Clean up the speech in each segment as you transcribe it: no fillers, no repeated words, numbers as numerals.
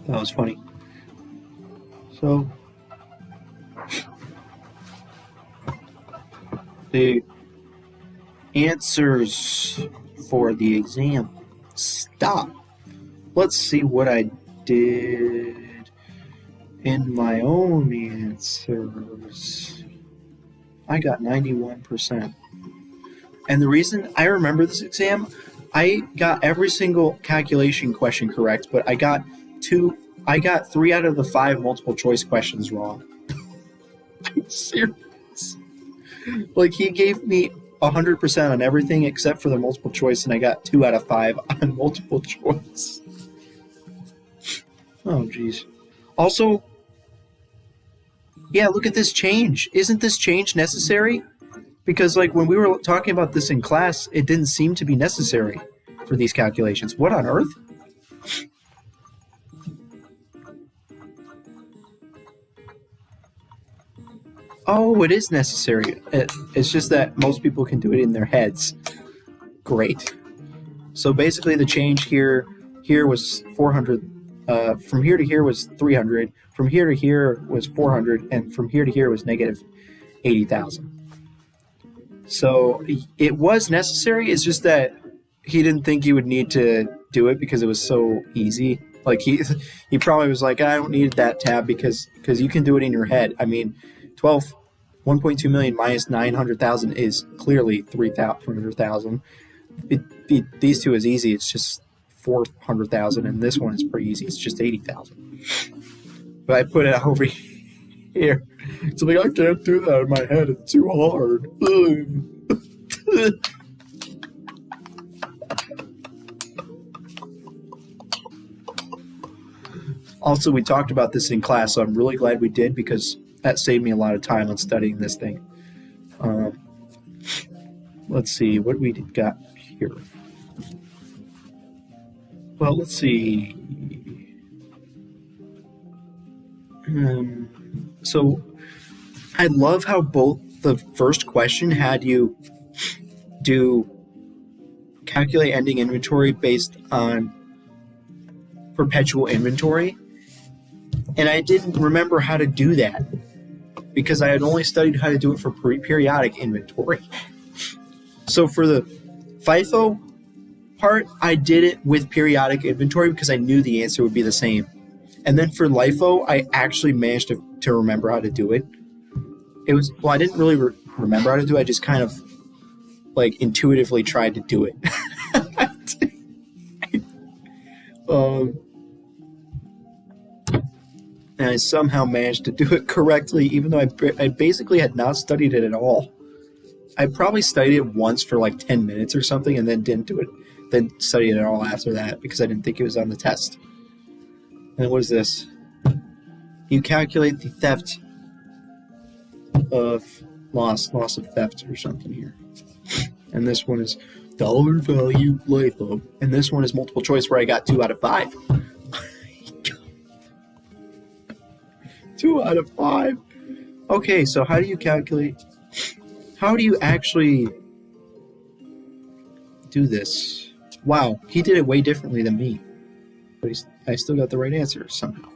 That was funny. So the answers for the exam. Stop. Let's see what I did in my own answers. I got 91%. And the reason I remember this exam, I got every single calculation question correct, but I got 3 out of the 5 multiple choice questions wrong. I'm serious. Like, he gave me 100% on everything except for the multiple choice, and I got 2 out of 5 on multiple choice. Oh, geez. Also, yeah, look at this change. Isn't this change necessary? Because, like, when we were talking about this in class, it didn't seem to be necessary for these calculations. What on earth? Oh, it is necessary. It's just that most people can do it in their heads. Great. So basically the change here was 400. From here to here was 300. From here to here was 400. And from here to here was negative 80,000. So it was necessary. It's just that he didn't think he would need to do it because it was so easy. Like he probably was like, I don't need that tab because you can do it in your head. I mean, 1.2 million minus 900,000 is clearly 300,000. These two is easy. It's just 400,000, and this one is pretty easy. It's just 80,000. But I put it over here. It's like, I can't do that in my head. It's too hard. Also, we talked about this in class, so I'm really glad we did because that saved me a lot of time on studying this thing. Let's see, what we got here. Well, let's see. So I love how both the first question had you do calculate ending inventory based on perpetual inventory. And I didn't remember how to do that because I had only studied how to do it for periodic inventory. So for the FIFO part, I did it with periodic inventory because I knew the answer would be the same. And then for LIFO, I actually managed to remember how to do it. I didn't really remember how to do it. I just kind of like intuitively tried to do it. And I somehow managed to do it correctly, even though I basically had not studied it at all. I probably studied it once for like 10 minutes or something and then didn't do it. Then studied it all after that because I didn't think it was on the test. And what is this? You calculate the theft of loss of theft or something here. And this one is dollar value LIFO. And this one is multiple choice where I got 2 out of 5. 2 out of 5. Okay, so how do you calculate? How do you actually do this? Wow, he did it way differently than me. But I still got the right answer somehow.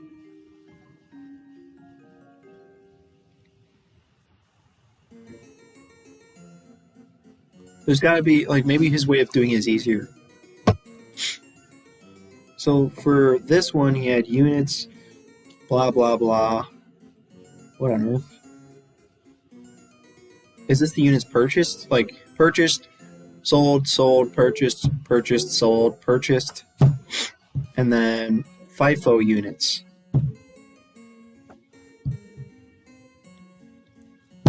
There's got to be, like, maybe his way of doing it is easier. So for this one, he had units, blah, blah, blah. What on earth? Is this the units purchased? Like, purchased, sold, purchased, sold, purchased. And then FIFO units.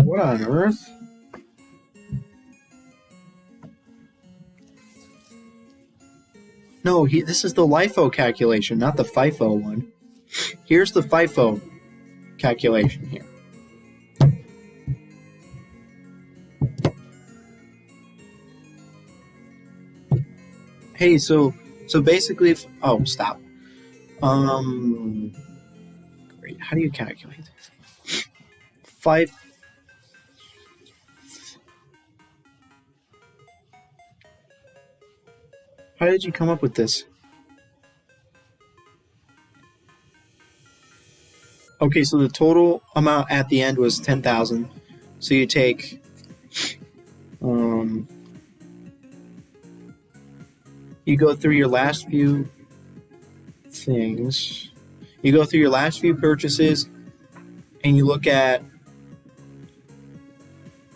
What on earth? No, this is the LIFO calculation, not the FIFO one. Here's the FIFO calculation here. Hey, so basically, stop. Great. How do you calculate this? How did you come up with this? Okay, so the total amount at the end was 10,000. So you take, you go through your last few things. You go through your last few purchases, and you look at,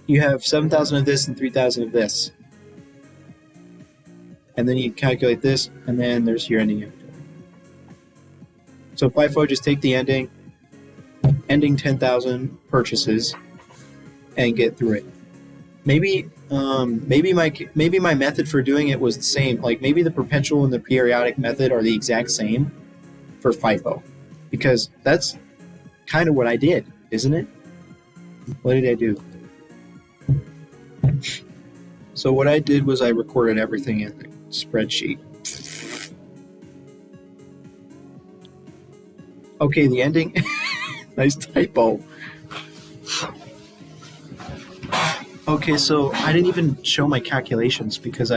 you have 7,000 of this and 3,000 of this. And then you calculate this, and then there's your ending inventory. So FIFO, just take the ending 10,000 purchases, and get through it. Maybe my method for doing it was the same. Like maybe the perpetual and the periodic method are the exact same for FIFO, because that's kind of what I did, isn't it? What did I do? So what I did was I recorded everything in the spreadsheet. Okay, the ending. Nice typo. Okay, so I didn't even show my calculations because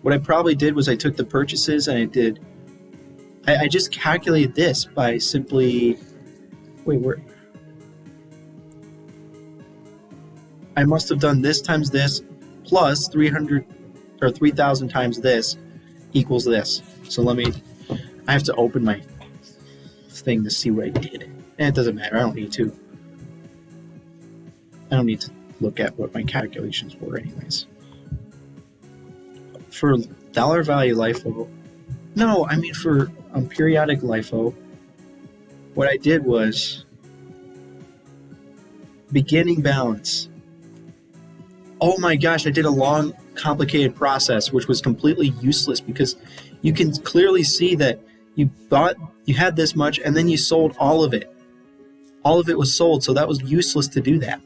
what I probably did was I took the purchases and I just calculated this by simply, I must have done this times this plus 300 or 3,000 times this equals this. So I have to open my thing to see what I did. And it doesn't matter, I don't need to look at what my calculations were anyways. For dollar value LIFO, no, I mean for periodic LIFO, what I did was beginning balance. Oh my gosh, I did a long, complicated process, which was completely useless because you can clearly see that you thought you had this much and then you sold all of it. All of it was sold, so that was useless to do that.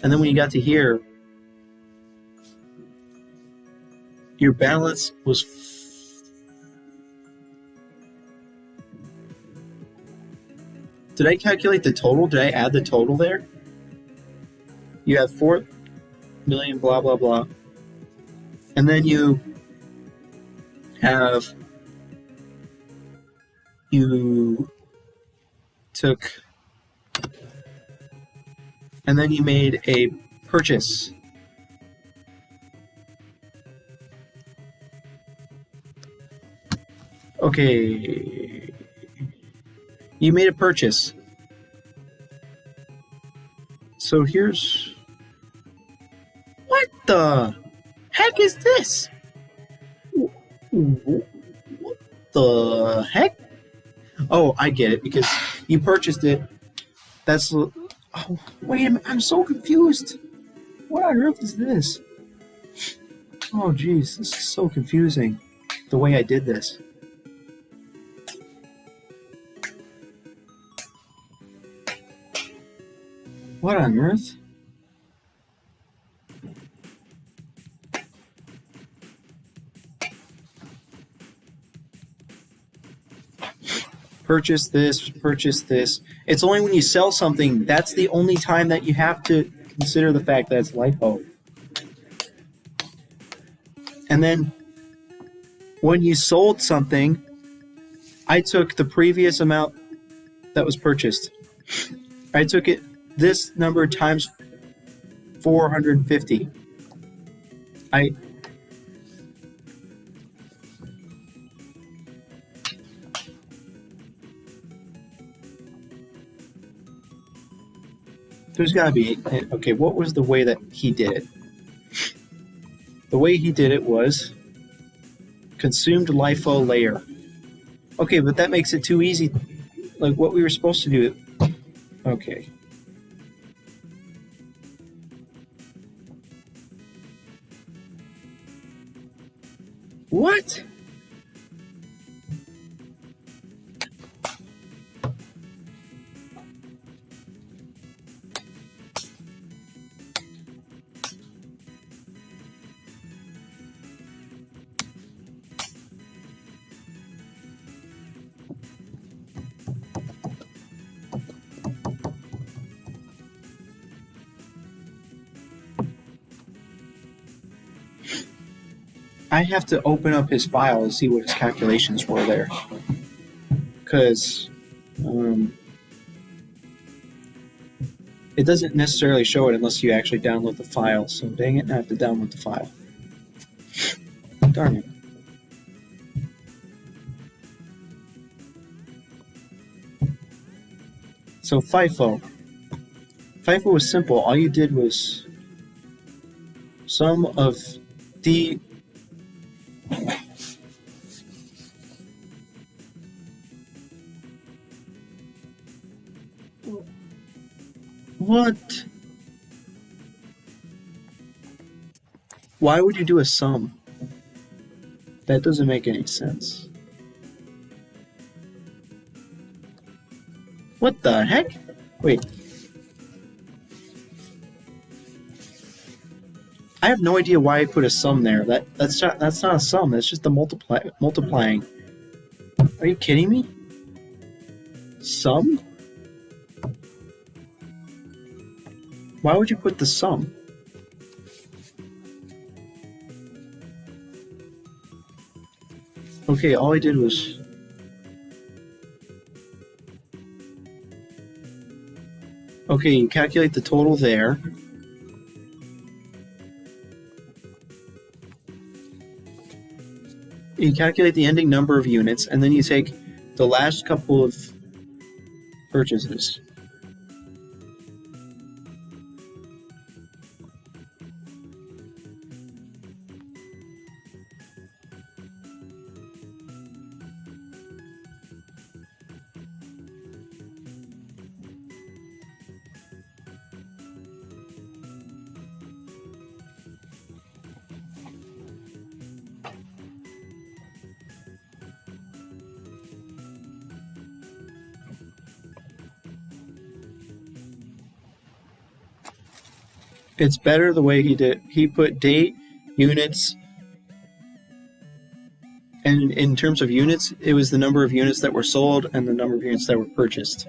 And then when you got to here, your balance was Did I calculate the total? Did I add the total there? You have 4 million, blah, blah, blah. And then you took, and then you made a purchase. Okay. You made a purchase. So here's... What the heck is this? What the heck? Oh, I get it, because you purchased it. That's... Oh, wait a minute, I'm so confused. What on earth is this? Oh, geez, this is so confusing, the way I did this. What on earth? Purchase this, purchase this. It's only when you sell something, that's the only time that you have to consider the fact that it's LIFO. And then when you sold something, I took the previous amount that was purchased. I took it, this number times 450. There's gotta be, okay, what was the way that he did it? The way he did it was consumed LIFO layer. Okay, but that makes it too easy. Like what we were supposed to do. Okay. What? I have to open up his file and see what his calculations were there. Because It doesn't necessarily show it unless you actually download the file. So dang it, I have to download the file. Darn it. So FIFO. FIFO was simple. All you did was sum of the what? Why would you do a sum? That doesn't make any sense. What the heck? Wait. I have no idea why I put a sum there. That's not a sum. That's just the multiplying. Are you kidding me? Sum? Why would you put the sum? Okay, all I did was... Okay, you calculate the total there. You calculate the ending number of units, and then you take the last couple of purchases. It's better the way he did. He put date, units, and in terms of units, it was the number of units that were sold and the number of units that were purchased.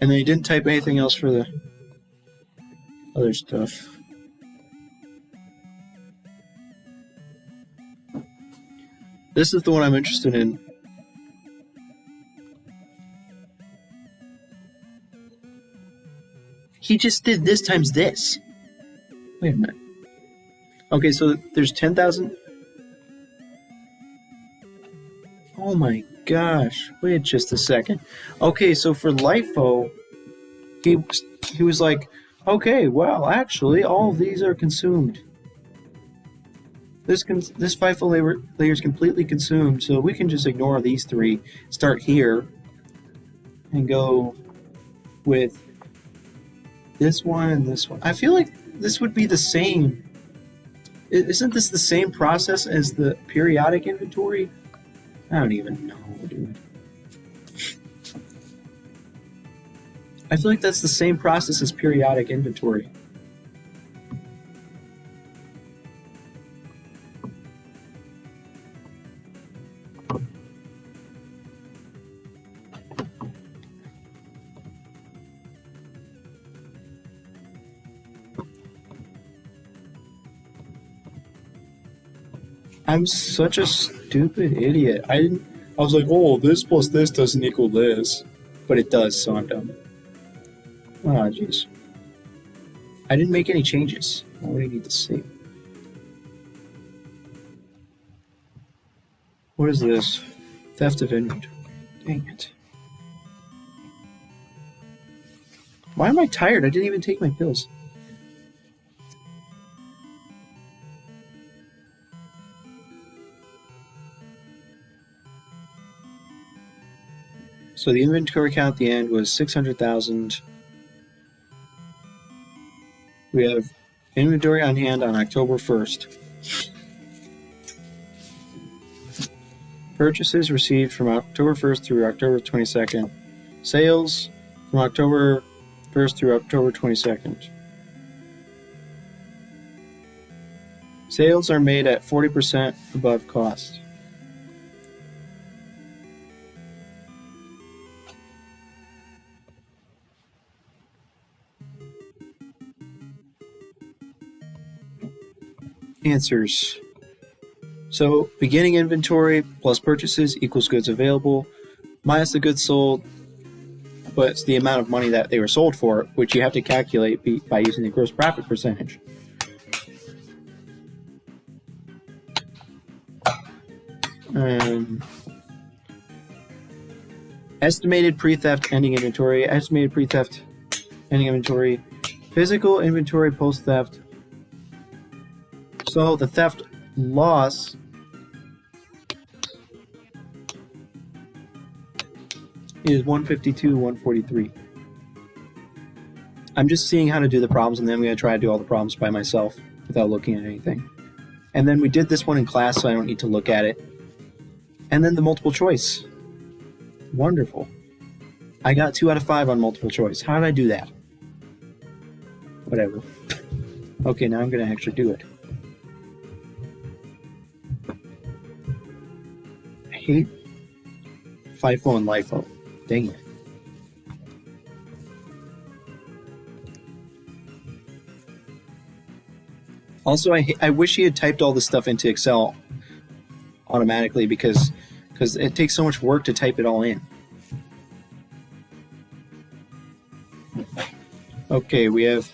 And then he didn't type anything else for the other stuff. This is the one I'm interested in. He just did this times this. Wait a minute. Okay, so there's 10,000. Oh my gosh. Wait just a second. Okay, so for LIFO, he was like, okay, well, actually, all of these are consumed. This FIFO layer is completely consumed, so we can just ignore these three, start here, and go with this one and this one. I feel like this would be the same. Isn't this the same process as the periodic inventory? I don't even know, dude. I feel like that's the same process as periodic inventory. I'm such a stupid idiot. I was like, oh, this plus this doesn't equal this. But it does, so I'm dumb. Oh, jeez. I didn't make any changes. What do you need to see? What is this? Theft of inventory. Dang it. Why am I tired? I didn't even take my pills. So the inventory count at the end was 600,000. We have inventory on hand on October 1st. Purchases received from October 1st through October 22nd. Sales from October 1st through October 22nd. Sales are made at 40% above cost. Answers. So beginning inventory plus purchases equals goods available. minus the goods sold, but it's the amount of money that they were sold for, which you have to calculate by using the gross profit percentage. Estimated pre-theft ending inventory, estimated pre-theft ending inventory, physical inventory post-theft. So the theft loss is 152, 143. I'm just seeing how to do the problems, and then I'm going to try to do all the problems by myself without looking at anything. And then we did this one in class, so I don't need to look at it. And then the multiple choice. Wonderful. I got 2 out of 5 on multiple choice. How did I do that? Whatever. Okay, now I'm going to actually do it. I hate FIFO and LIFO. Dang it. Also, I wish he had typed all this stuff into Excel automatically because it takes so much work to type it all in. Okay, we have...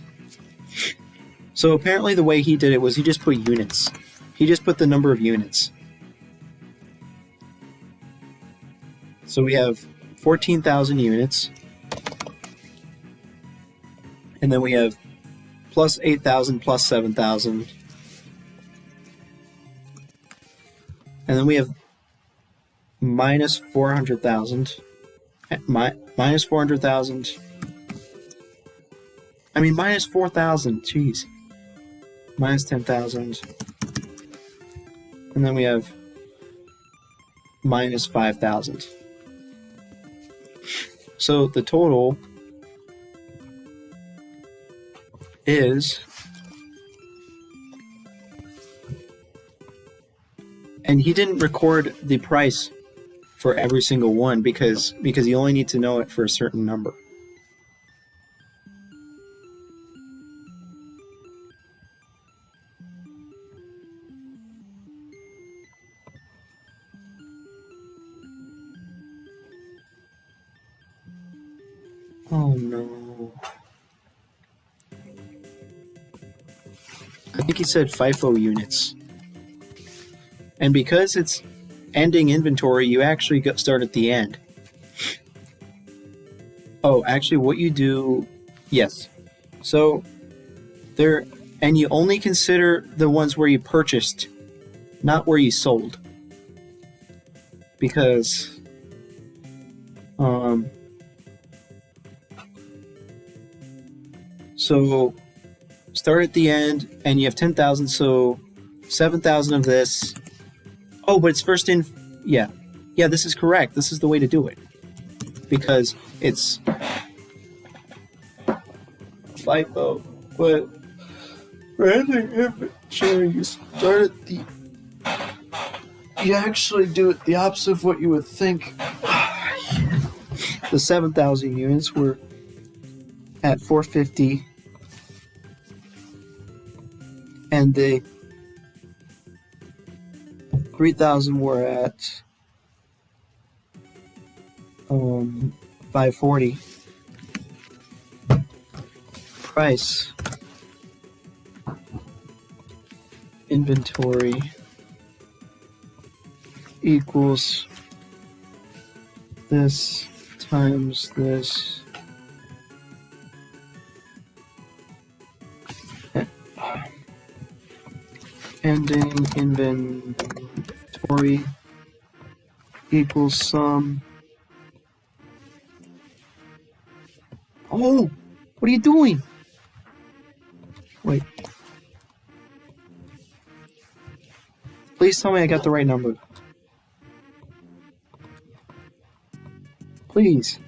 So apparently the way he did it was he just put units. He just put the number of units. So we have 14,000 units. And then we have plus 8,000 plus 7,000. And then we have minus 400,000. Minus 400,000. I mean, minus 4,000. Jeez. Minus 10,000. And then we have minus 5,000. So the total is, and he didn't record the price for every single one because you only need to know it for a certain number. Oh no. I think he said FIFO units. And because it's ending inventory, you actually start at the end. Oh, actually what you do... Yes. So, there... And you only consider the ones where you purchased, not where you sold. Because... So, start at the end, and you have 10,000, so 7,000 of this. Oh, but it's first in... Yeah. Yeah, this is correct. This is the way to do it. Because it's... FIFO, but... For ending inventory, you start at the... You actually do it the opposite of what you would think. The 7,000 units were at 450. And the 3,000 were at 540. Price. Inventory equals this times this. Ending inventory equals sum. Oh, what are you doing? Wait. Please tell me I got the right number. Please.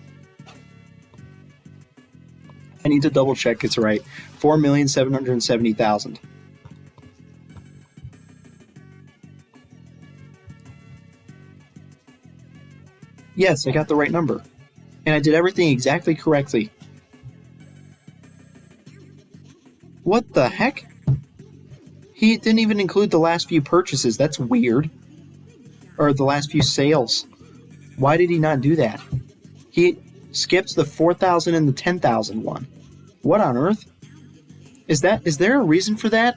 I need to double check it's right. 4,770,000. Yes, I got the right number. And I did everything exactly correctly. What the heck? He didn't even include the last few purchases. That's weird. Or the last few sales. Why did he not do that? He skips the 4,000 and the 10,000 one. What on earth? Is there a reason for that?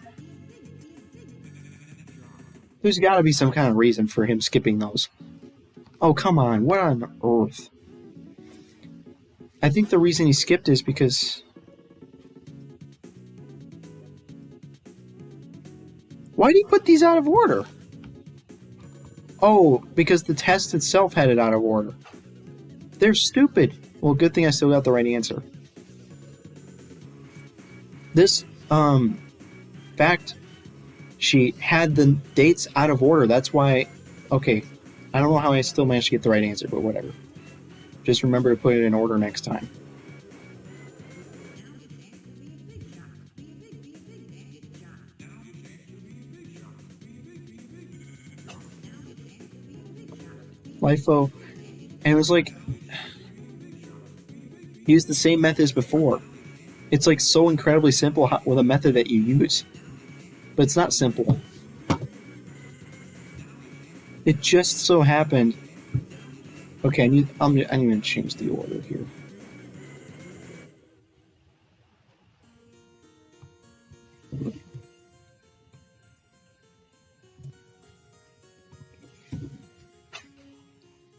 There's got to be some kind of reason for him skipping those. Oh, come on. What on earth? I think the reason he skipped is because... Why did he put these out of order? Oh, because the test itself had it out of order. They're stupid. Well, good thing I still got the right answer. This fact sheet had the dates out of order. That's why... Okay, I don't know how I still managed to get the right answer, but whatever. Just remember to put it in order next time. LIFO, and it was like, use the same method as before. It's like so incredibly simple with a method that you use, but it's not simple. It just so happened. Okay, I need to change the order here.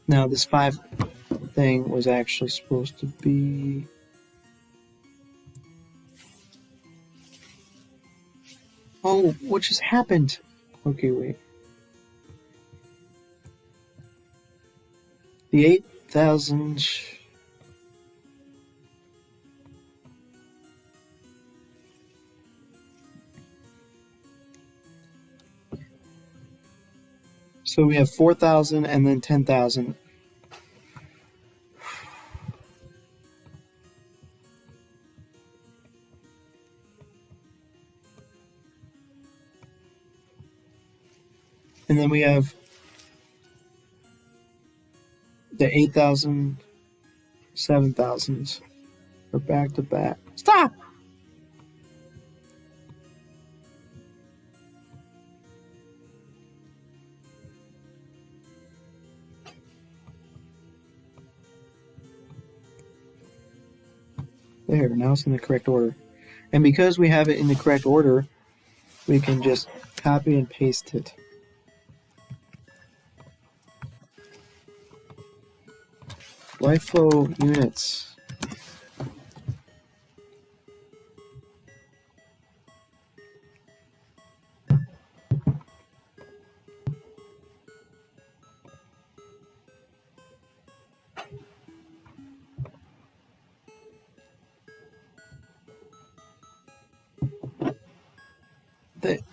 Now, this 5 thing was actually supposed to be... Oh, what just happened? Okay, wait. The 8,000... So we have 4,000 and then 10,000. And then we have the 8,000, 7,000s are back to back. Stop! There, now it's in the correct order. And because we have it in the correct order, we can just copy and paste it. LIFO units.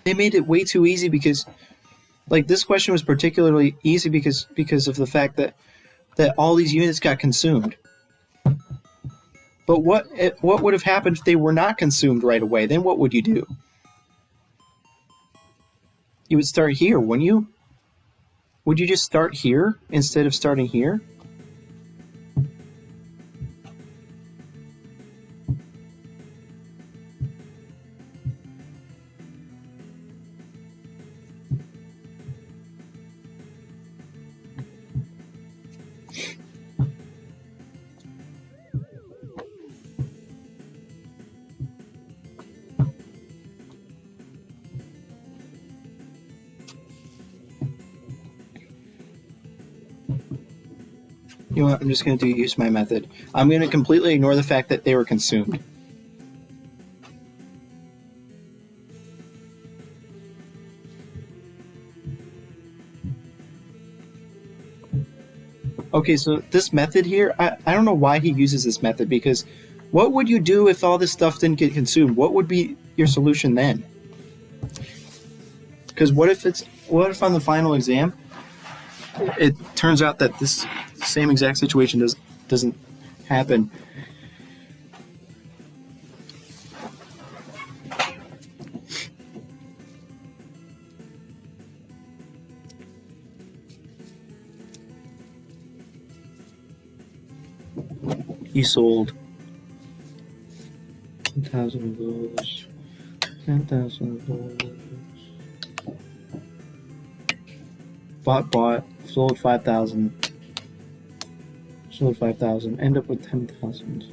They made it way too easy because, like, this question was particularly easy because of the fact that all these units got consumed. But what would have happened if they were not consumed right away? Then what would you do? You would start here, wouldn't you? Would you just start here instead of starting here? You know what? I'm just going to use my method. I'm going to completely ignore the fact that they were consumed. Okay, so this method here, I don't know why he uses this method, because what would you do if all this stuff didn't get consumed? What would be your solution then? Because what if on the final exam, it turns out that this same exact situation doesn't happen? He sold 10,000 of those, 10,000 of those. Bought, sold 5,000. Sold 5,000. End up with 10,000.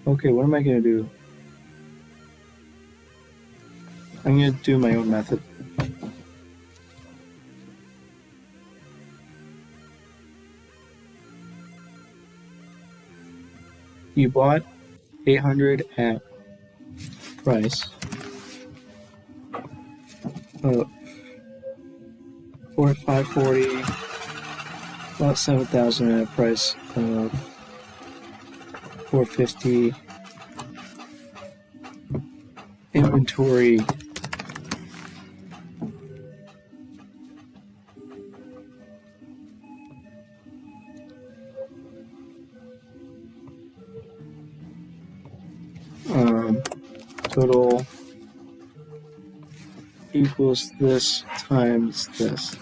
Okay, what am I going to do? I'm going to do my own method. You bought 800 at price of 540, bought 7,000 at a price of 450. Inventory total equals this times this.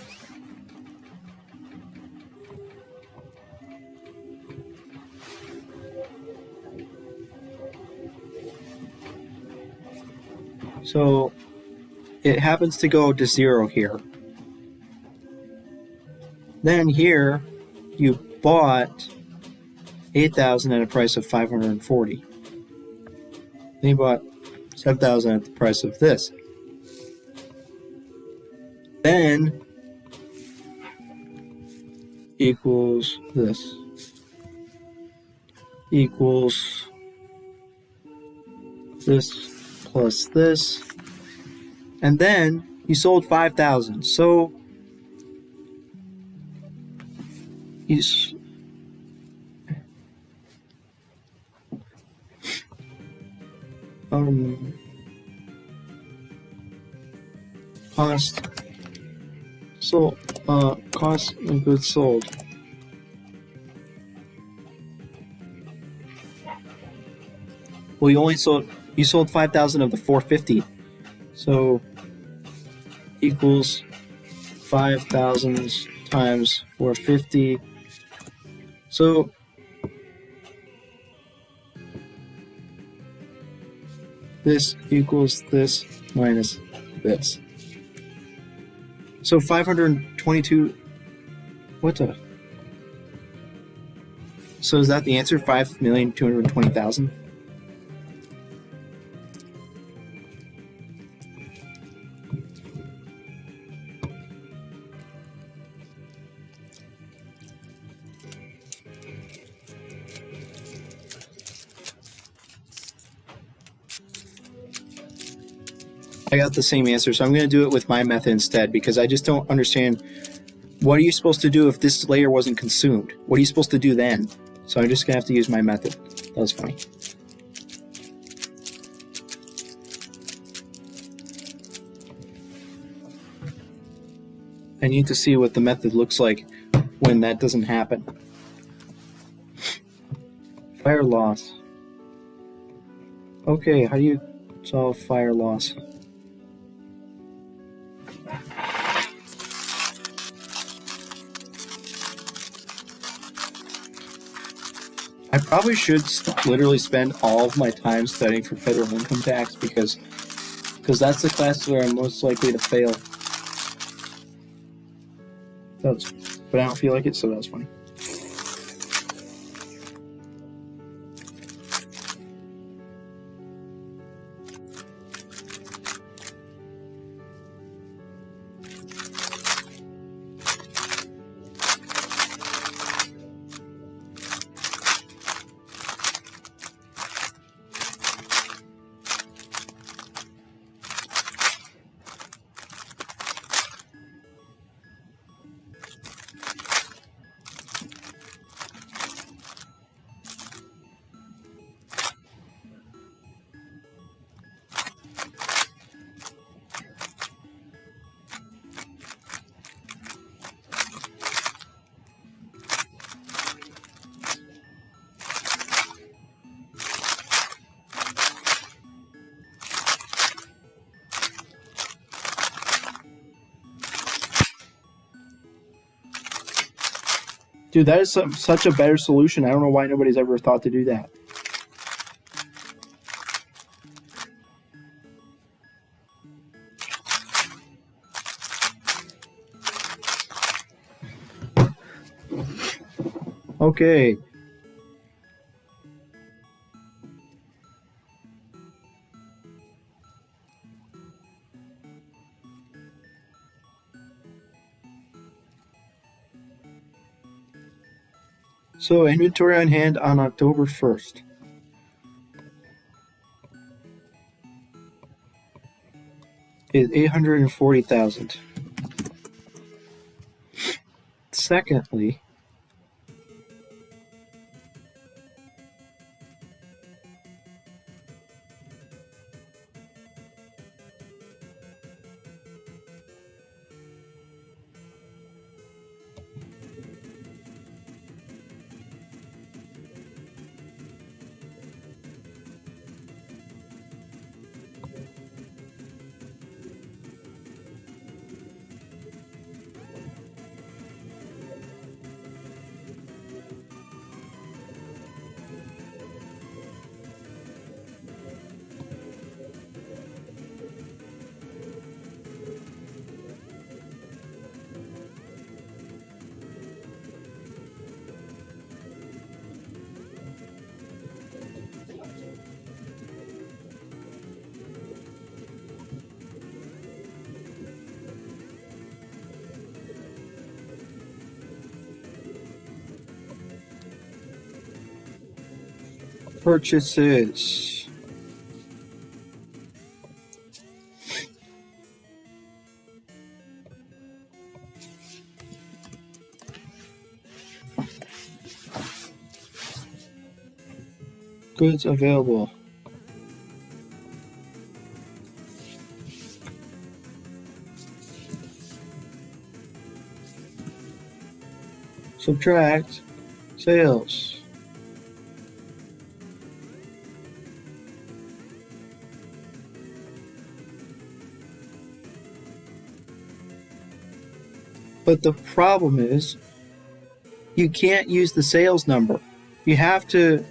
So it happens to go to 0 here. Then here you bought 8,000 at a price of 540. Then you bought 7,000 at the price of this. Then equals this. Equals this plus this. And then you sold 5,000. So you cost of goods sold. Well, you sold 5,000 of the 450, so equals 5,000 times 450. So this equals this minus this. So 522. What the? So is that the answer? 5,220,000. I got the same answer, so I'm going to do it with my method instead, because I just don't understand. What are you supposed to do if this layer wasn't consumed? What are you supposed to do then? So I'm just going to have to use my method. That was funny. I need to see what the method looks like when that doesn't happen. Fire loss. Okay, how do you solve fire loss? I probably should literally spend all of my time studying for federal income tax because that's the class where I'm most likely to fail. But I don't feel like it, so that was funny. Dude, that is such a better solution. I don't know why nobody's ever thought to do that. Okay. So inventory on hand on October 1st. Is 840,000. Secondly, purchases. Goods available. Subtract sales. But the problem is, you can't use the sales number. You have to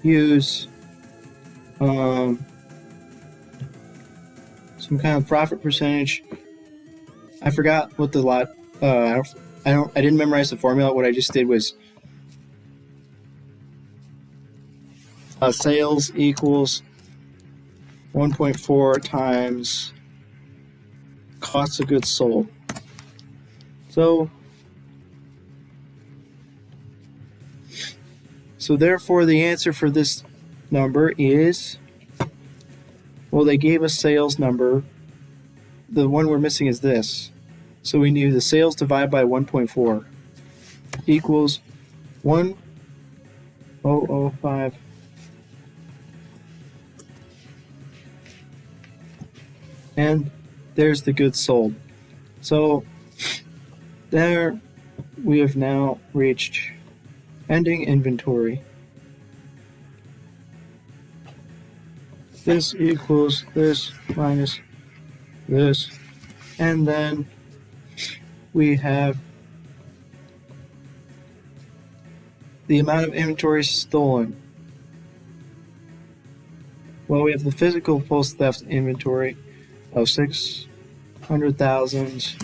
use some kind of profit percentage. I forgot what the lot. I didn't memorize the formula. What I just did was sales equals 1.4 times cost of goods sold. So therefore the answer for this number is, well, they gave us sales number. The one we're missing is this. So we knew the sales divided by 1.4 equals 1,005. And there's the goods sold. So there we have now reached ending inventory. This equals this minus this. And then we have the amount of inventory stolen. Well, we have the physical post-theft inventory of 600,000.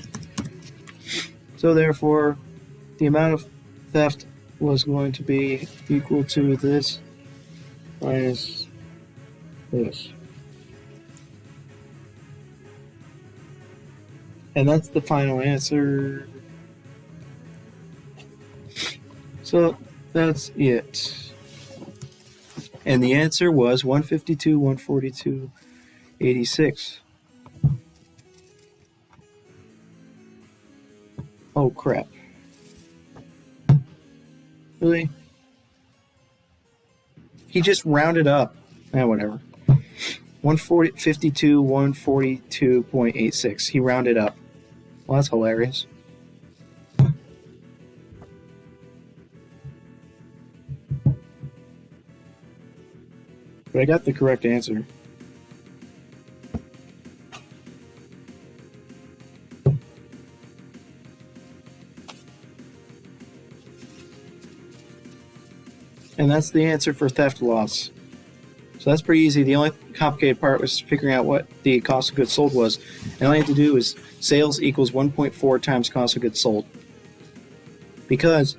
So therefore, the amount of theft was going to be equal to this minus this. And that's the final answer. So that's it. And the answer was 152, 142, 86. Oh crap. Really? He just rounded up. Whatever. 152, 142.86. He rounded up. Well, that's hilarious. But I got the correct answer. And that's the answer for theft loss. So that's pretty easy. The only complicated part was figuring out what the cost of goods sold was. And all you have to do is sales equals 1.4 times cost of goods sold. Because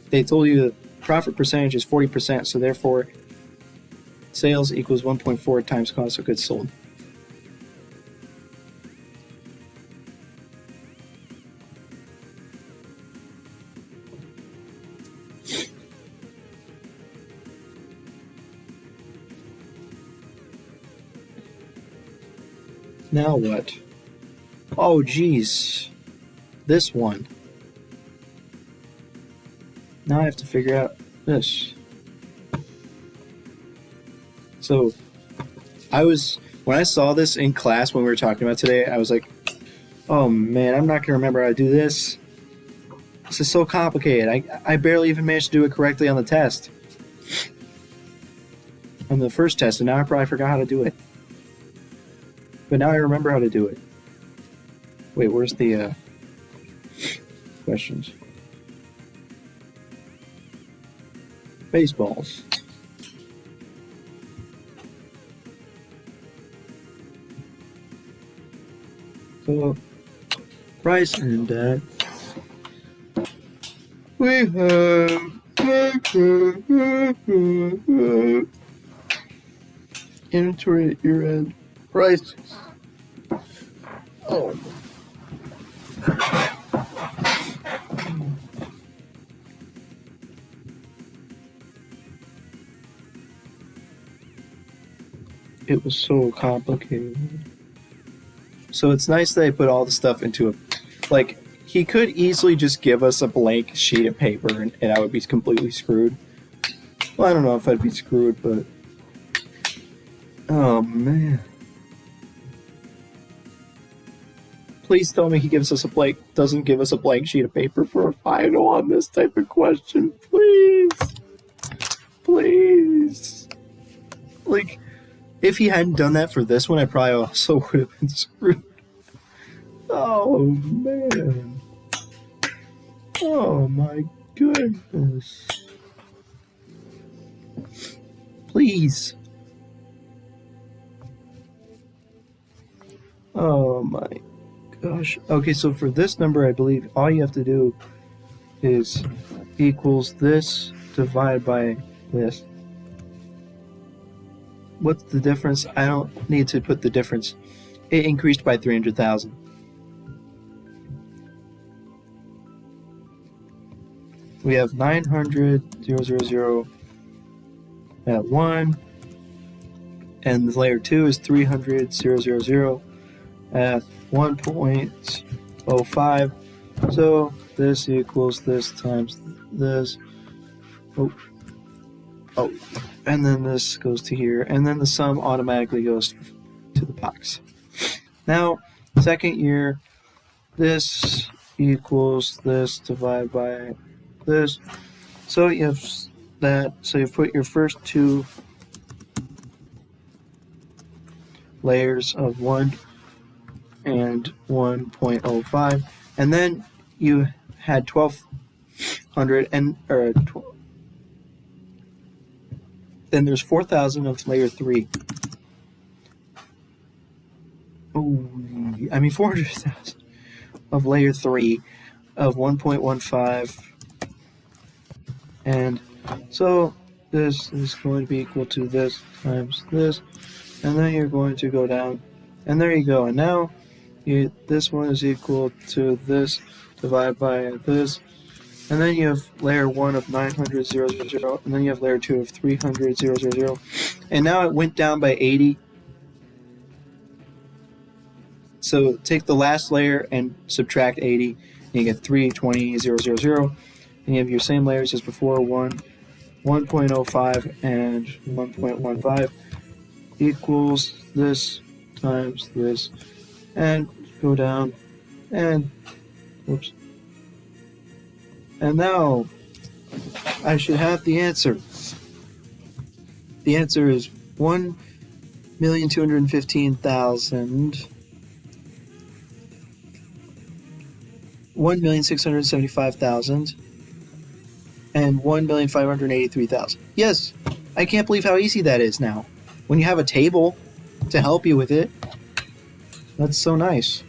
they told you the profit percentage is 40%, so therefore sales equals 1.4 times cost of goods sold. Now what? Oh, geez. This one. Now I have to figure out this. So, when I saw this in class when we were talking about today, I was like, oh man, I'm not going to remember how to do this. This is so complicated. I barely even managed to do it correctly on the test. On the first test, and now I probably forgot how to do it. But now I remember how to do it. Wait, where's the questions? Baseballs. So, price index. We have inventory at year-end prices. Oh. It was so complicated. So it's nice that I put all the stuff into a... Like, he could easily just give us a blank sheet of paper and I would be completely screwed. Well, I don't know if I'd be screwed, but... Oh, man. Please tell me he doesn't give us a blank sheet of paper for a final on this type of question. Please. Please. Like, if he hadn't done that for this one, I probably also would have been screwed. Oh, man. Oh, my goodness. Please. Oh, my gosh. Okay, so for this number, I believe all you have to do is equals this divided by this. What's the difference? I don't need to put the difference. It increased by 300,000. We have 900,000 at 1, and layer 2 is 300,000 at 1.05. So this equals this times this. Oh, and then this goes to here, and then the sum automatically goes to the box. Now, second year, this equals this divided by this. So you have that. So you put your first two layers of 1 and 1.05, and then you had 1,200 and then there's 4,000 of layer 3. Oh, I mean 400,000 of layer 3 of 1.15, and so this is going to be equal to this times this, and then you're going to go down, and there you go. And now this one is equal to this divided by this, and then you have layer 1 of 900,000, and then you have layer 2 of 300,000, and now it went down by 80. So take the last layer and subtract 80, and you get 320,000, and you have your same layers as before, 1.05 and 1.15 equals this times this, and go down, and whoops. And now I should have the answer. The answer is 1,215,000, 1,675,000, and 1,583,000. Yes, I can't believe how easy that is now. When you have a table to help you with it, that's so nice.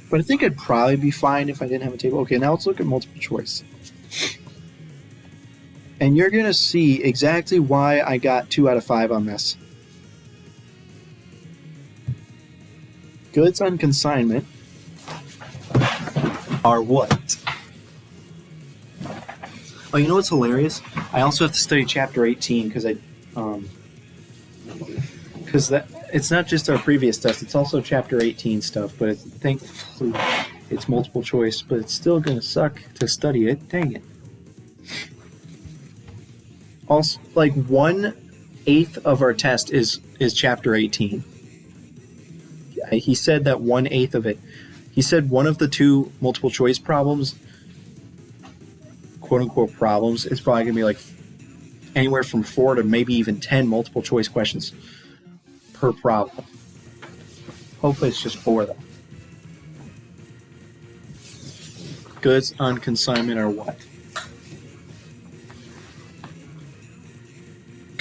But I think I'd probably be fine if I didn't have a table. Okay, now let's look at multiple choice. And you're going to see exactly why I got 2 out of 5 on this. Goods on consignment are what? Oh, you know what's hilarious? I also have to study chapter 18 because that it's not just our previous test, it's also chapter 18 stuff, but thankfully it's multiple choice, but it's still going to suck to study it. Dang it. Also, like 1/8 of our test is chapter 18. He said that 1/8 of it. He said one of the 2 multiple choice problems, quote unquote problems, is probably going to be like anywhere from 4 to maybe even 10 multiple choice questions per problem. Hopefully it's just 4 though. Goods on consignment are what?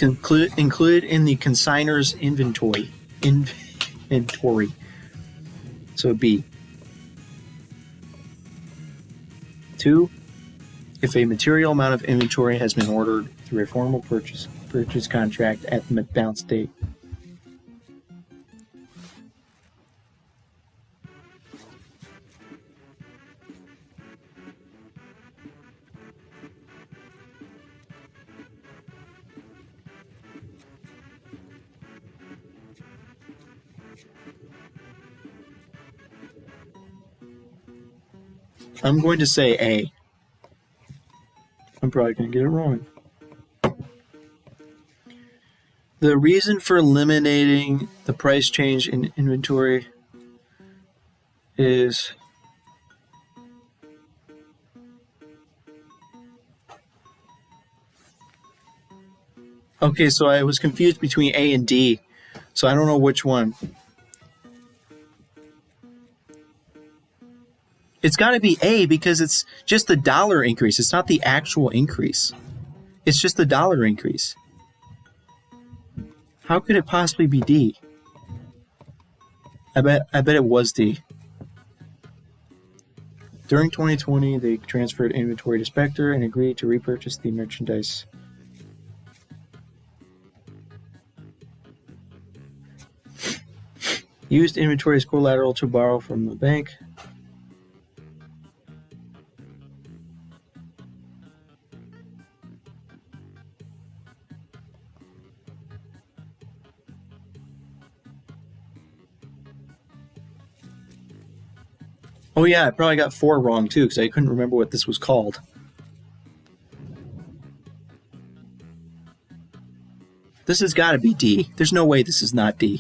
Included in the consignor's inventory. So B. 2. If a material amount of inventory has been ordered through a formal purchase contract at the balance date. I'm going to say A. I'm probably going to get it wrong. The reason for eliminating the price change in inventory is okay, so I was confused between A and D, so I don't know which one. It's got to be A because it's just the dollar increase. It's not the actual increase. It's just the dollar increase. How could it possibly be D? I bet it was D. During 2020, they transferred inventory to Spectre and agreed to repurchase the merchandise. Used inventory as collateral to borrow from the bank. Oh yeah, I probably got 4 wrong too because I couldn't remember what this was called. This has got to be D. There's no way this is not D.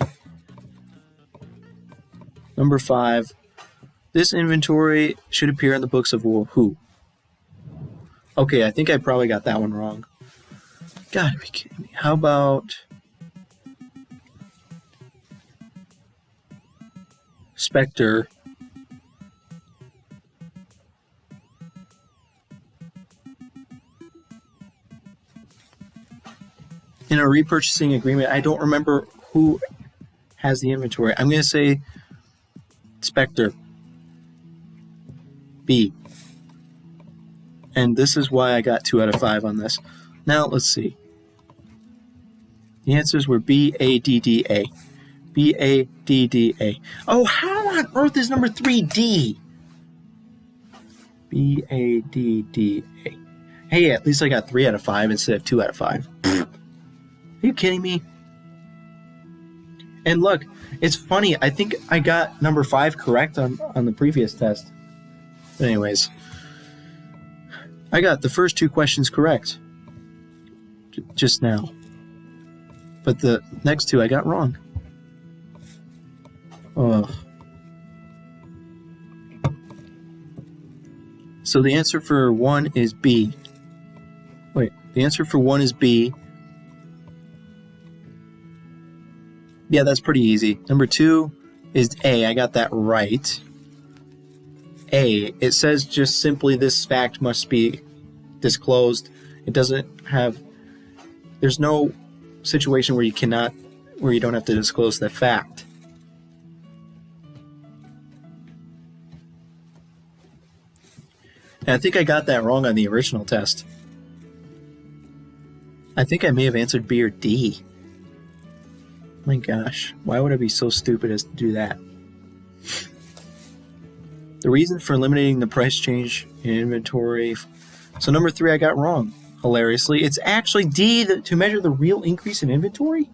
Number 5. This inventory should appear in the books of who? Okay, I think I probably got that one wrong. Gotta be kidding me. How about Spectre? In a repurchasing agreement, I don't remember who has the inventory. I'm going to say Spectre. B. And this is why I got 2 out of 5 on this. Now, let's see. The answers were B, A, D, D, A. B, A, D, D, A. Oh, how on earth is number 3 D? B, A, D, D, A. Hey, at least I got 3 out of 5 instead of 2 out of 5. Are you kidding me? And look, it's funny. I think I got number 5 correct on the previous test. But anyways, I got the first 2 questions correct just now. But the next 2 I got wrong. Ugh. So the answer for 1 is B. Wait, the answer for 1 is B. Yeah, that's pretty easy. Number 2 is A. I got that right. A. It says just simply this fact must be disclosed. It doesn't have... There's no situation where you don't have to disclose that fact. And I think I got that wrong on the original test. I think I may have answered B or D. My gosh, why would I be so stupid as to do that? The reason for eliminating the price change in inventory. So number 3 I got wrong, hilariously. It's actually D, to measure the real increase in inventory?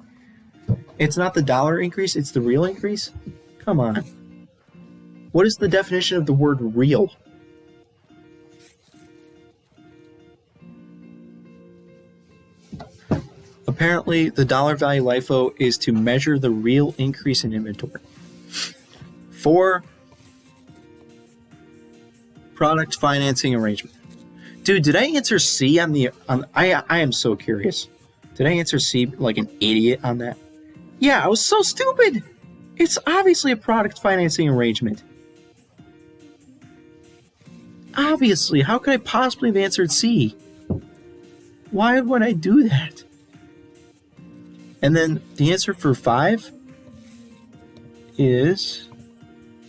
It's not the dollar increase, it's the real increase? Come on. What is the definition of the word real? Apparently, the dollar value LIFO is to measure the real increase in inventory. 4, product financing arrangement. Dude, did I answer C on the... I am so curious. Did I answer C like an idiot on that? Yeah, I was so stupid! It's obviously a product financing arrangement. Obviously, how could I possibly have answered C? Why would I do that? And then the answer for 5 is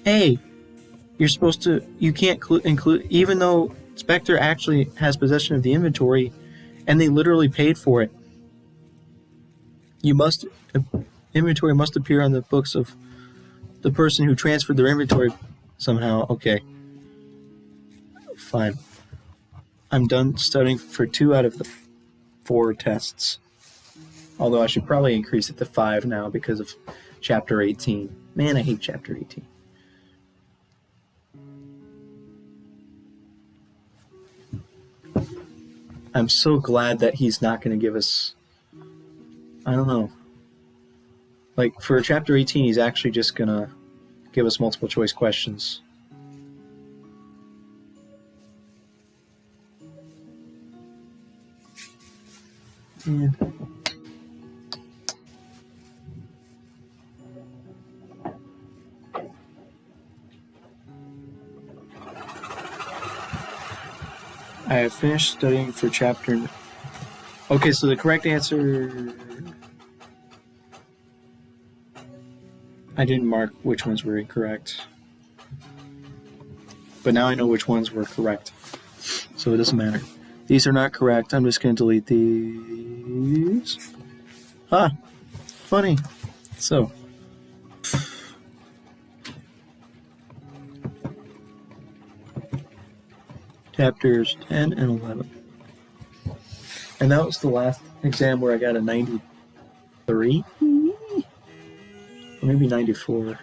A. You're supposed to, you can't include, even though Spectre actually has possession of the inventory and they literally paid for it, inventory must appear on the books of the person who transferred their inventory somehow. Okay. Fine. I'm done studying for 2 out of the 4 tests. Although I should probably increase it to 5 now because of Chapter 18. Man, I hate Chapter 18. I'm so glad that he's not going to give us... I don't know. Like, for Chapter 18, he's actually just going to give us multiple choice questions. And... I have finished studying for chapter... Okay, so the correct answer... I didn't mark which ones were incorrect. But now I know which ones were correct. So it doesn't matter. These are not correct. I'm just going to delete these. Ah, funny. So... Chapters 10 and 11. And that was the last exam where I got a 93? Or maybe 94.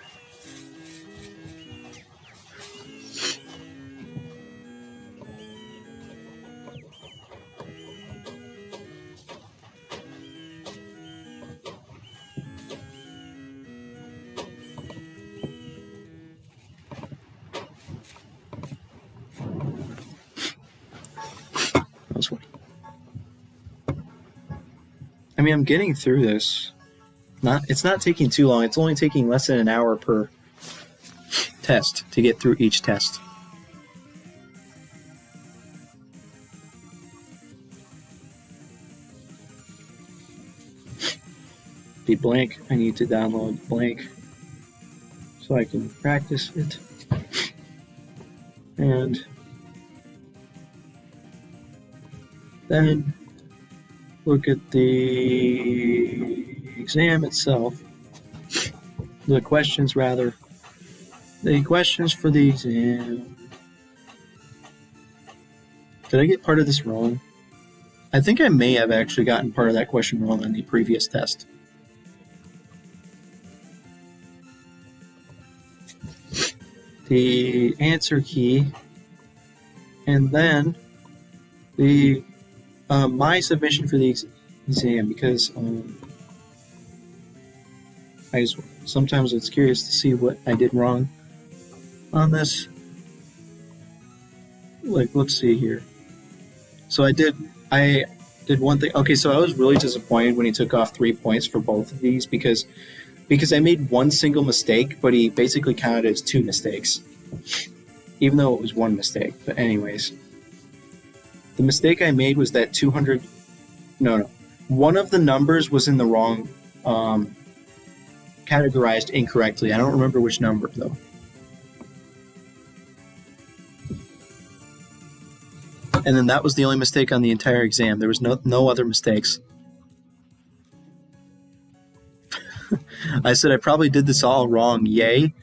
I mean, I'm getting through this. It's not taking too long. It's only taking less than an hour per test to get through each test. The blank, I need to download blank so I can practice it. And then look at the exam itself. The questions, rather. The questions for the exam. Did I get part of this wrong? I think I may have actually gotten part of that question wrong on the previous test. The answer key, and then the my submission for the exam, because sometimes it's curious to see what I did wrong on this. Like, let's see here. So I did one thing. Okay, so I was really disappointed when he took off 3 points for both of these because I made one single mistake, but he basically counted it as 2 mistakes, even though it was 1 mistake. But anyways, the mistake I made was that 200. No. One of the numbers was in the wrong, categorized incorrectly. I don't remember which number though. And then that was the only mistake on the entire exam. There was no other mistakes. I said I probably did this all wrong. Yay.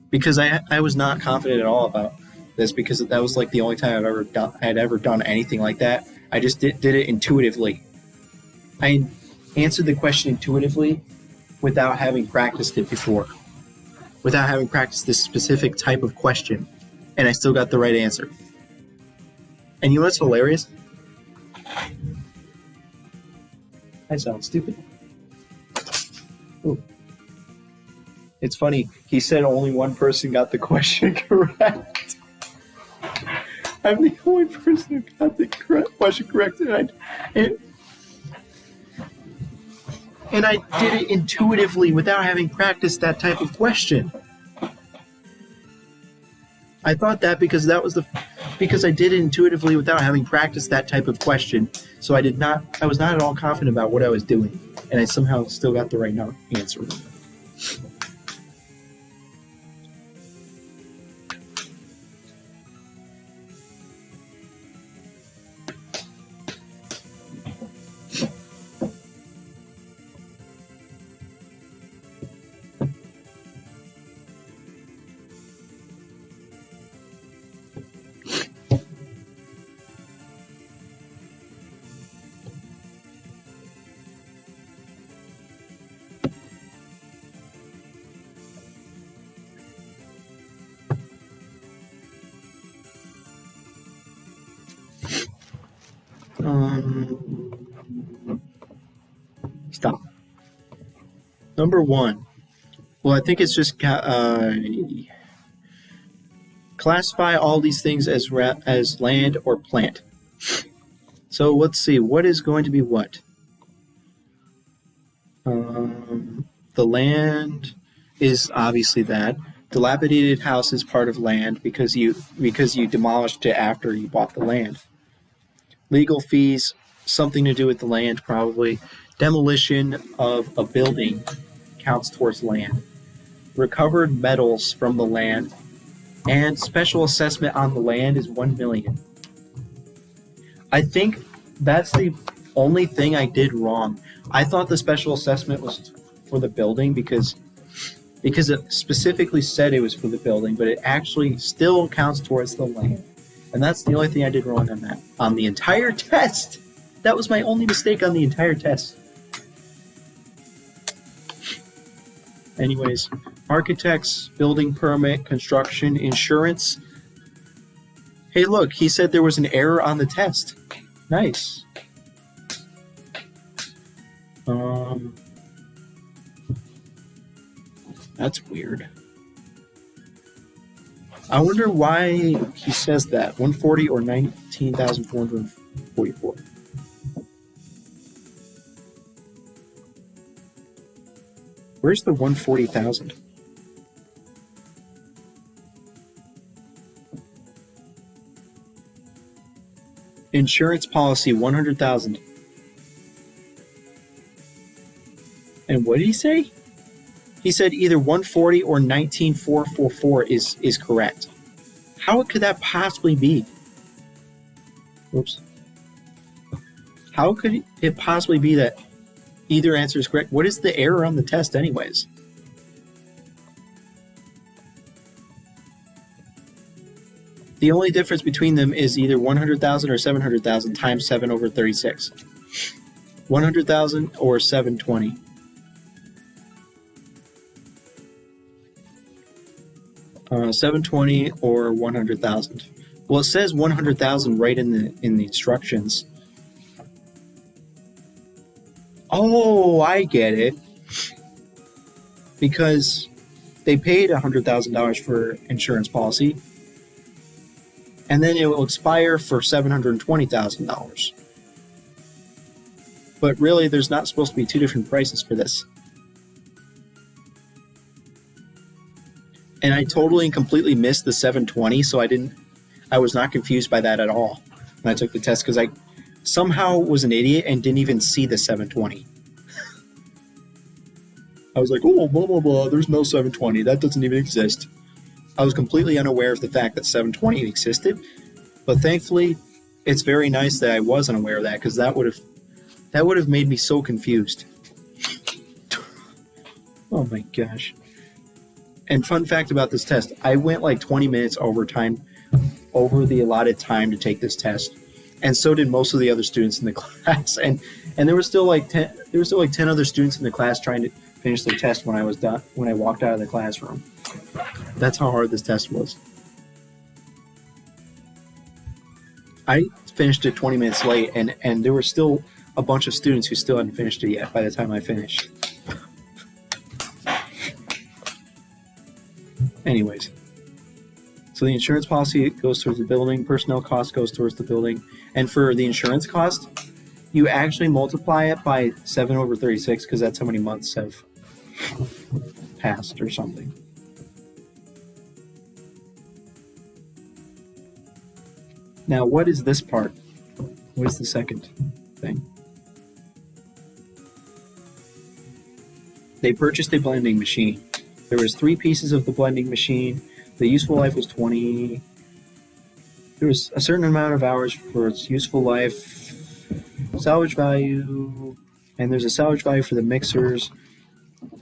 Because I was not confident at all about this, because that was like the only time I had ever done anything like that. I just did it intuitively. I answered the question intuitively without having practiced it before. Without having practiced this specific type of question. And I still got the right answer. And you know what's hilarious? I sound stupid. Ooh. It's funny. He said only one person got the question correct. I'm the only person who got the question correct. And I did it intuitively without having practiced that type of question. I thought that because I did it intuitively without having practiced that type of question. So I was not at all confident about what I was doing. And I somehow still got the right answer. Stop. Number 1. Well, I think it's just classify all these things as land or plant. So let's see. What is going to be what? The land is obviously that. Dilapidated house is part of land because you demolished it after you bought the land. Legal fees, something to do with the land probably. Demolition of a building counts towards land. Recovered metals from the land, and special assessment on the land is 1 million. I think that's the only thing I did wrong. I thought the special assessment was for the building because it specifically said it was for the building, but it actually still counts towards the land. And that's the only thing I did wrong on that. On the entire test! That was my only mistake on the entire test. Anyways, architects, building permit, construction, insurance. Hey, look, he said there was an error on the test. Nice. That's weird. I wonder why he says that. 140 or 19,444. Where's the 140,000? Insurance policy 100,000. And what did he say? He said either 140 or 19,444 is correct. How could that possibly be? Oops. How could it possibly be that either answer is correct? What is the error on the test anyways? The only difference between them is either 100,000 or 700,000 times 7 over 36. 100,000 or 720. Uh, 720 or 100,000. Well, it says 100,000 right in the instructions. Oh, I get it. Because they paid $100,000 for insurance policy, and then it will expire for $720,000. But really, there's not supposed to be two different prices for this. And I totally and completely missed the 720, so I was not confused by that at all when I took the test, because I somehow was an idiot and didn't even see the 720. I was like, oh, blah, blah, blah, there's no 720. That doesn't even exist. I was completely unaware of the fact that 720 existed, but thankfully, it's very nice that I wasn't aware of that, because that would have made me so confused. Oh my gosh. And fun fact about this test, I went like 20 minutes over the allotted time to take this test. And so did most of the other students in the class. And there were still like 10 other students in the class trying to finish their test when I was done, when I walked out of the classroom. That's how hard this test was. I finished it 20 minutes late, and there were still a bunch of students who still hadn't finished it yet by the time I finished. Anyways, so the insurance policy goes towards the building, personnel cost goes towards the building, and for the insurance cost, you actually multiply it by 7 over 36, because that's how many months have passed or something. Now, what is this part? What is the second thing? They purchased a blending machine. There was 3 pieces of the blending machine. The useful life was 20. There was a certain amount of hours for its useful life, salvage value, and there's a salvage value for the mixers.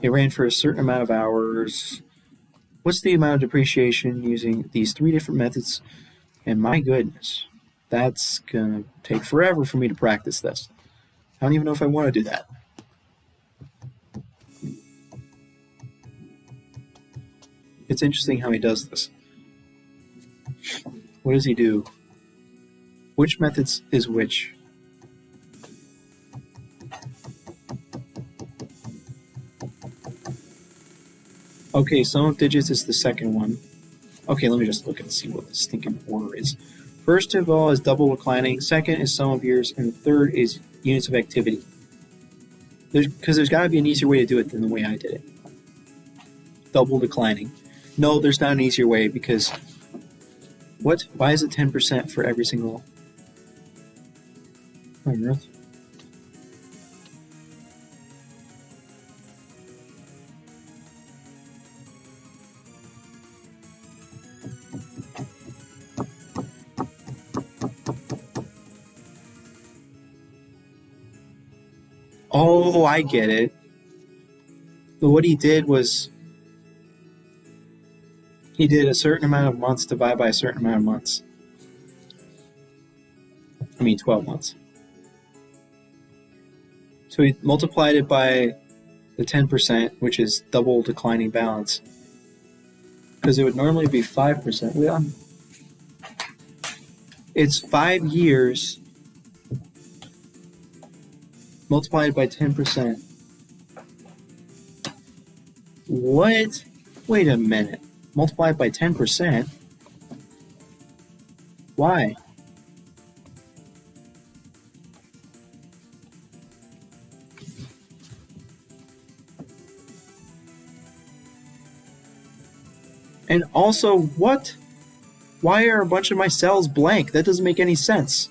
It ran for a certain amount of hours. What's the amount of depreciation using these 3 different methods? And my goodness, that's going to take forever for me to practice this. I don't even know if I want to do that. It's interesting how he does this. What does he do? Which methods is which? Okay, sum of digits is the second one. Okay, let me just look and see what the stinking order is. First of all is double declining, second is sum of years, and third is units of activity. Because there's got to be an easier way to do it than the way I did it. Double declining. No, there's not an easier way, because what? Why is it 10% for every single? What on earth? Oh, I get it. But what he did was he did a certain amount of months divided by a certain amount of months. 12 months. So he multiplied it by the 10%, which is double declining balance. Because it would normally be 5%. Well, it's 5 years multiplied by 10%. What? Wait a minute. Multiplied by 10%? Why? And also, what? Why are a bunch of my cells blank? That doesn't make any sense.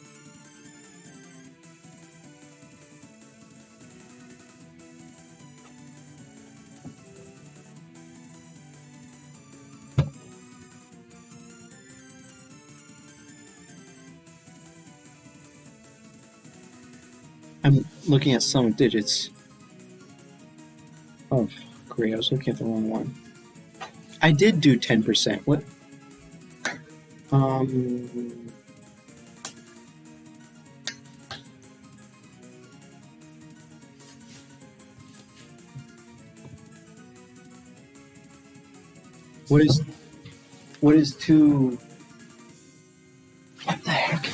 I'm looking at sum of digits. Oh, great. I was looking at the wrong one. I did do 10%. What? What is two? What the heck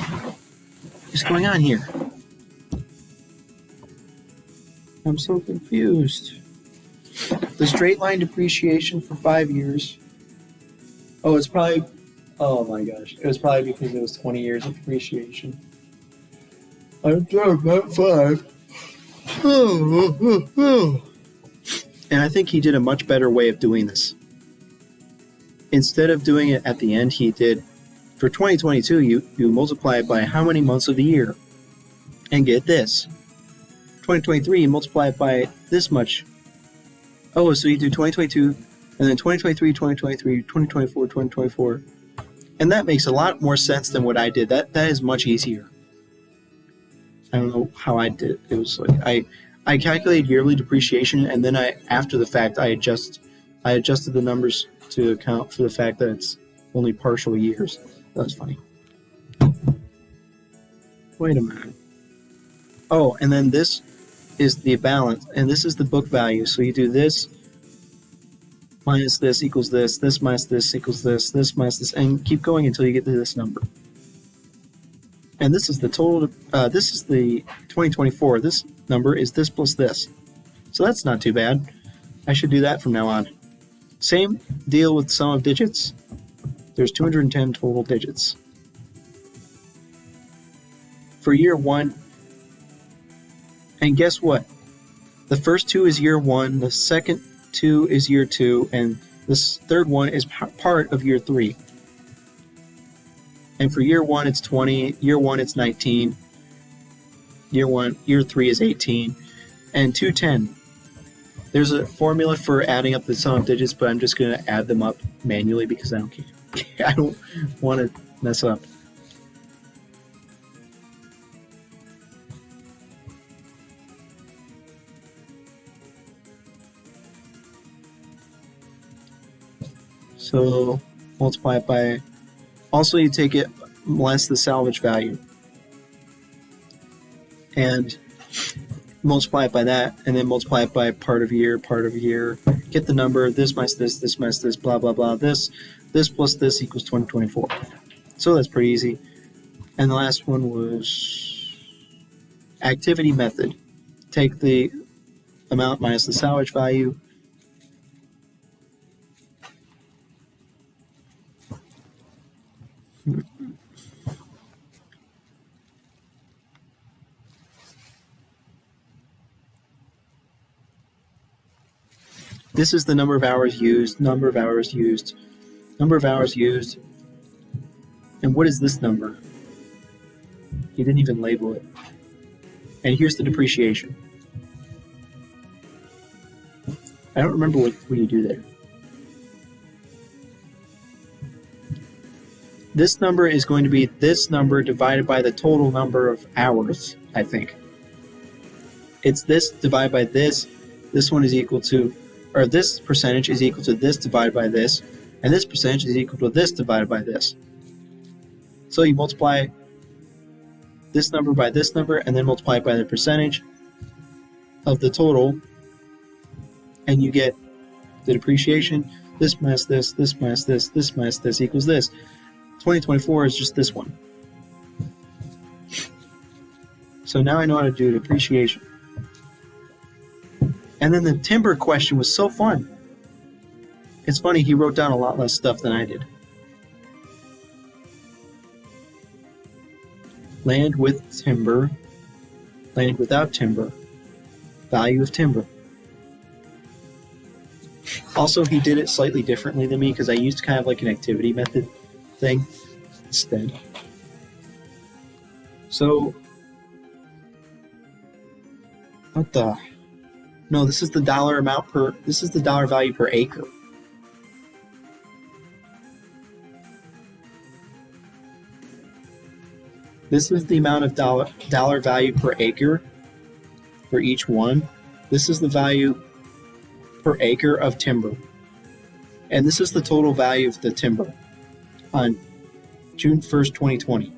is going on here? I'm so confused. The straight line depreciation for 5 years. Oh, it's probably. Oh my gosh. It was probably because it was 20 years of depreciation. I'm talking about 5. And I think he did a much better way of doing this. Instead of doing it at the end, he did. For 2022, you multiply it by how many months of the year. And get this. 2023, you multiply it by this much. Oh, so you do 2022, and then 2023, 2023, 2024, 2024. And that makes a lot more sense than what I did. That is much easier. I don't know how I did it. It was like I calculated yearly depreciation, and then after the fact I adjusted the numbers to account for the fact that it's only partial years. That's funny. Wait a minute. Oh, and then this is the balance, and this is the book value. So you do this minus this equals this minus this equals this minus this, and keep going until you get to this number. And this is the total, this is the 2024. This number is this plus this. So that's not too bad. I should do that from now on. Same deal with sum of digits. There's 210 total digits. For year one, and guess what? The first two is year one, the second two is year two, and this third one is part of year three. And for year one, it's 20. Year one, it's 19. Year three is 18, and 210. There's a formula for adding up the sum of digits, but I'm just going to add them up manually because I don't care. I don't want to mess up. So multiply it by. Also, you take it less the salvage value and multiply it by that, and then multiply it by part of year, get the number, this minus this, blah, blah, blah, this plus this equals 2024. So that's pretty easy. And the last one was activity method. Take the amount minus the salvage value. This is the number of hours used, number of hours used. And what is this number? He didn't even label it. And here's the depreciation. I don't remember what you do there. This number is going to be this number divided by the total number of hours, I think. It's this divided by this. This one is equal to, or this percentage is equal to this divided by this, and this percentage is equal to this divided by this. So you multiply this number by this number, and then multiply it by the percentage of the total, and you get the depreciation. This minus this, this minus this, this minus this equals this. 2024 is just this one. So now I know how to do depreciation. And then the timber question was so fun. It's funny, he wrote down a lot less stuff than I did. Land with timber, land without timber, value of timber. Also, he did it slightly differently than me because I used kind of like an activity method thing instead. So, what the? No, this is the dollar amount per, this is the dollar value per acre. This is the amount of dollar value per acre for each one. This is the value per acre of timber. And this is the total value of the timber on June 1st, 2020.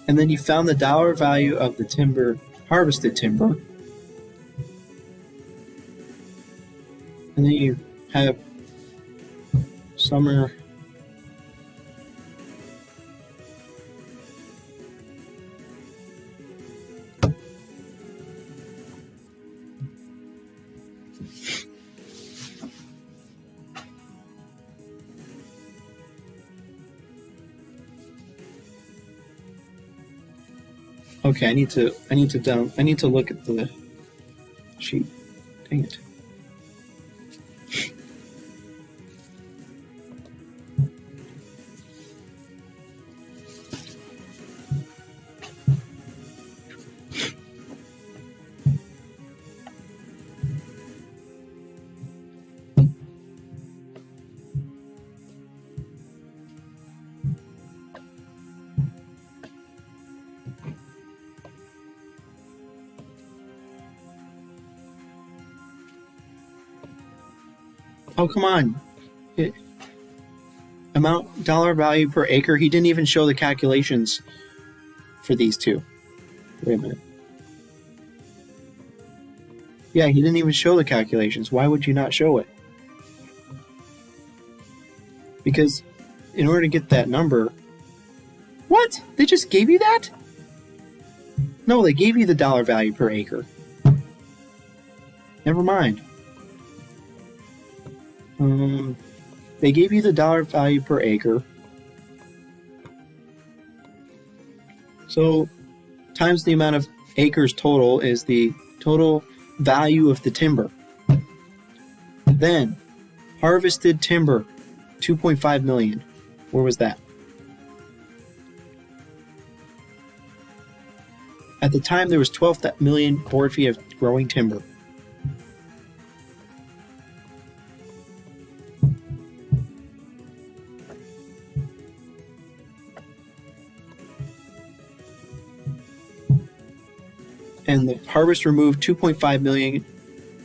And then you found the dollar value of the timber, harvested timber. And then you have summer Okay, I need to look at the sheet. Dang it. Oh, come on. Amount dollar value per acre. He didn't even show the calculations for these two. Wait a minute. Yeah, he didn't even show the calculations. Why would you not show it? Because in order to get that number... What? They just gave you that? No, they gave you the dollar value per acre. Never mind. They gave you the dollar value per acre. So, times the amount of acres total is the total value of the timber. Then, harvested timber, 2.5 million. Where was that? At the time, there was 12 million board feet of growing timber. And the harvest removed 2.5 million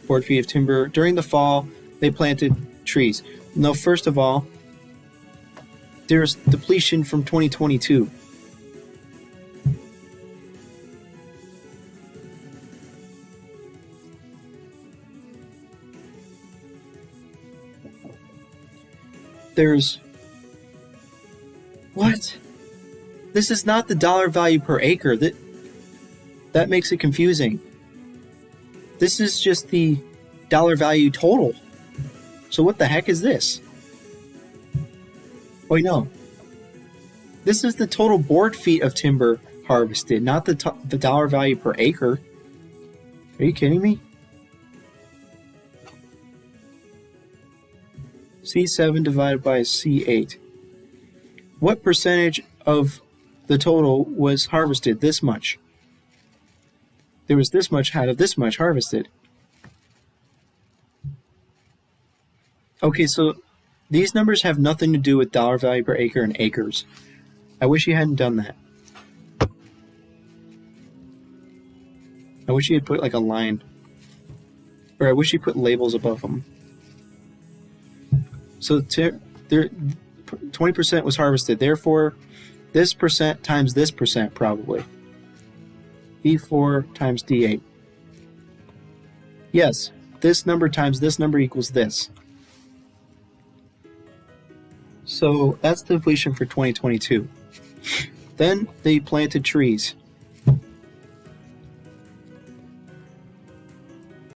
board feet of timber. During the fall, they planted trees. Now, first of all, there's depletion from 2022. There's... What? This is not the dollar value per acre. That makes it confusing. This is just the dollar value total. So what the heck is this? Wait, no. This is the total board feet of timber harvested, not the dollar value per acre. Are you kidding me? C7 divided by C8. What percentage of the total was harvested? This much. There was this much out of this much harvested. Okay, so these numbers have nothing to do with dollar value per acre and acres. I wish you hadn't done that. I wish you had put like a line. Or I wish you put labels above them. So 20% was harvested. Therefore, this percent times this percent probably. D4 times D8. Yes, this number times this number equals this. So that's the depletion for 2022. Then they planted trees.